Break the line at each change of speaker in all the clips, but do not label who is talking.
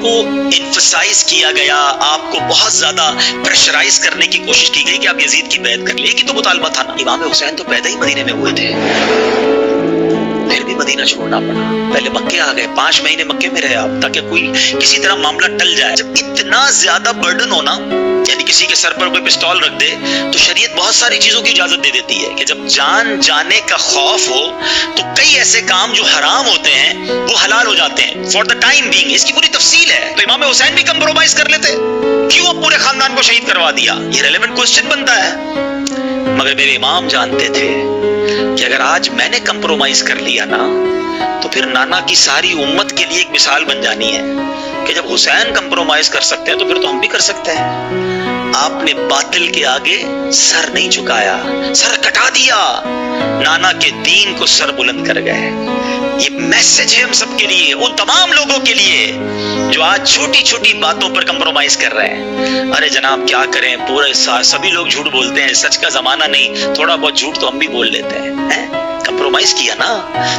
کو انفسائز کیا گیا، آپ کو بہت زیادہ پریشرائز کرنے کی کوشش کی گئی کہ آپ یزید کی بیعت کر لیں. ایک ہی تو مطالبہ تھا نا. امام حسین تو پیدا ہی مدینے میں ہوئے تھے، پھر بھی مدینہ چھوڑنا پڑا. پہلے مکے آ گئے، 5 مہینے مکے میں رہے آپ تاکہ کوئی کسی طرح معاملہ ٹل جائے. جب اتنا زیادہ برڈن ہونا، یعنی کسی کے سر پر کوئی پستول رکھ دے تو شریعت بہت ساری چیزوں کی اجازت دے دیتی ہے کہ جب جان جانے کا خوف ہو تو کئی ایسے کام جو حرام ہوتے ہیں وہ حلال ہو جاتے ہیں فار دا ٹائم بینگ. اس کی پوری تفصیل ہے. تو امام حسین بھی کمپرومائز کر لیتے، کیوں اب پورے خاندان کو شہید کروا دیا؟ یہ ریلیونٹ کوسچن بنتا ہے. مگر میرے امام جانتے تھے کہ اگر آج میں نے کمپرومائز کر لیا نا تو پھر نانا کی ساری امت کے لیے ایک مثال بن جانی ہے کہ جب حسین کمپرومائز کر سکتے ہیں تو پھر تو ہم بھی کر سکتے ہیں. آپ نے باطل کے آگے سر نہیں جھکایا، سر کٹا دیا، نانا کے دین کو سر بلند کر گئے. یہ میسج ہے ہم سب کے لیے، ان تمام لوگوں کے لیے جو آج چھوٹی چھوٹی باتوں پر کمپرومائز کر رہے ہیں. ارے جناب کیا کریں، پورے سبھی لوگ جھوٹ بولتے ہیں، سچ کا زمانہ نہیں، تھوڑا بہت جھوٹ تو ہم بھی بول لیتے ہیں. کمپرومائز کیا نا.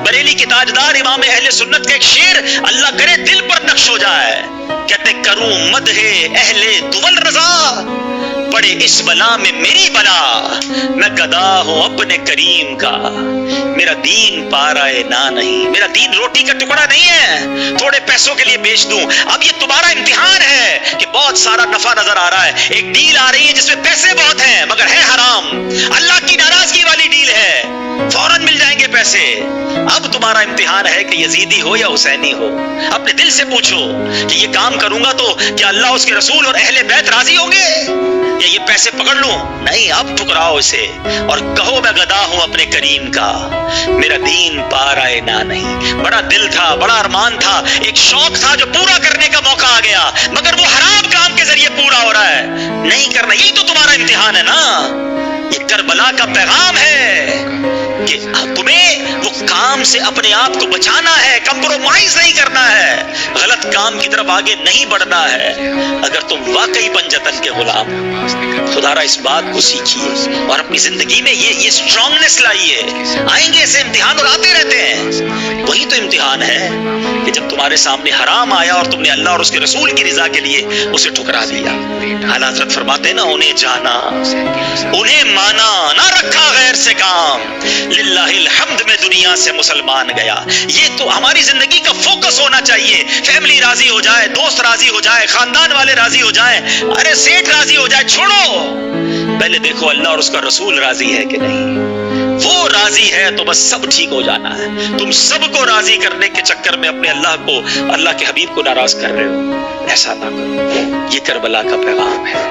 بریلی کے تاجدار امام اہل سنت کا ایک شعر اللہ کرے دل پر نقش ہو جائے، کہتے کروں مدح اہل دول رضا، پڑے اس بلا میں میری بلا، میں گدا ہوں اپنے کریم کا، میرا دین پارائے نہ نہیں. میرا دین روٹی کا ٹکڑا نہیں ہے تھوڑے پیسوں کے لیے بیچ دوں. اب یہ تمہارا امتحان ہے کہ بہت سارا نفع نظر آ رہا ہے، ایک ڈیل آ رہی ہے جس میں پیسے بہت ہیں مگر ہے حرام، اللہ کی ناراضگی والی ڈیل ہے، فوراً مل جائیں گے پیسے. اب تمہارا امتحان ہے کہ یزیدی ہو یا حسینی ہو. اپنے دل سے پوچھو کہ یہ کام کروں گا تو کیا اللہ اس کے رسول اور اہل بیت راضی ہوں گے، یا یہ پیسے پکڑ لوں؟ نہیں، اب ٹھکراؤ اسے اور کہو میں گدا ہوں اپنے کریم کا، میرا دین پارائے نہ نہیں. بڑا دل تھا، بڑا ارمان تھا، ایک شوق تھا جو پورا کرنے کا موقع آ گیا مگر وہ حرام کام کے ذریعے پورا ہو رہا ہے. نہیں کرنا، یہی تو تمہارا امتحان ہے نا. یہ کربلا کا پیغام ہے کہ تمہیں وہ کام سے اپنے آپ کو بچانا ہے، کمپرومائز نہیں کرنا ہے، غلط کام کی طرف آگے نہیں بڑھنا ہے. اگر تم واقعی پنجتن کے غلام ہو، خدا را اس بات کو سیکھیے اور اپنی زندگی میں یہ اسٹرانگنس لائیے. آئیں گے ایسے امتحان اور آتے رہتے ہیں. وہی تو امتحان ہے کہ جب تمہارے سامنے حرام آیا اور تم نے اللہ اور اس کے رسول کی رضا کے لیے اسے ٹھکرا دیا. اعلیٰ حضرت فرماتے ہیں نا، انہیں جانا، انہیں مانا، نہ رکھا غیر سے کام، للہ الحمد میں دنیا سے مسلمان گیا. یہ تو ہماری زندگی کا فوکس ہونا چاہیے. فیملی راضی ہو جائے، دوست راضی ہو جائے، خاندان والے راضی ہو جائیں، ارے سیٹ راضی ہو جائے، چھوڑو، پہلے دیکھو اللہ اور اس کا رسول راضی ہے کہ نہیں. وہ راضی ہے تو بس سب ٹھیک ہو جانا ہے. تم سب کو راضی کرنے کے چکر میں اپنے اللہ کے حبیب کو ناراض کر رہے ہو. ایسا نہ کرو. یہ کربلا کا پیغام ہے.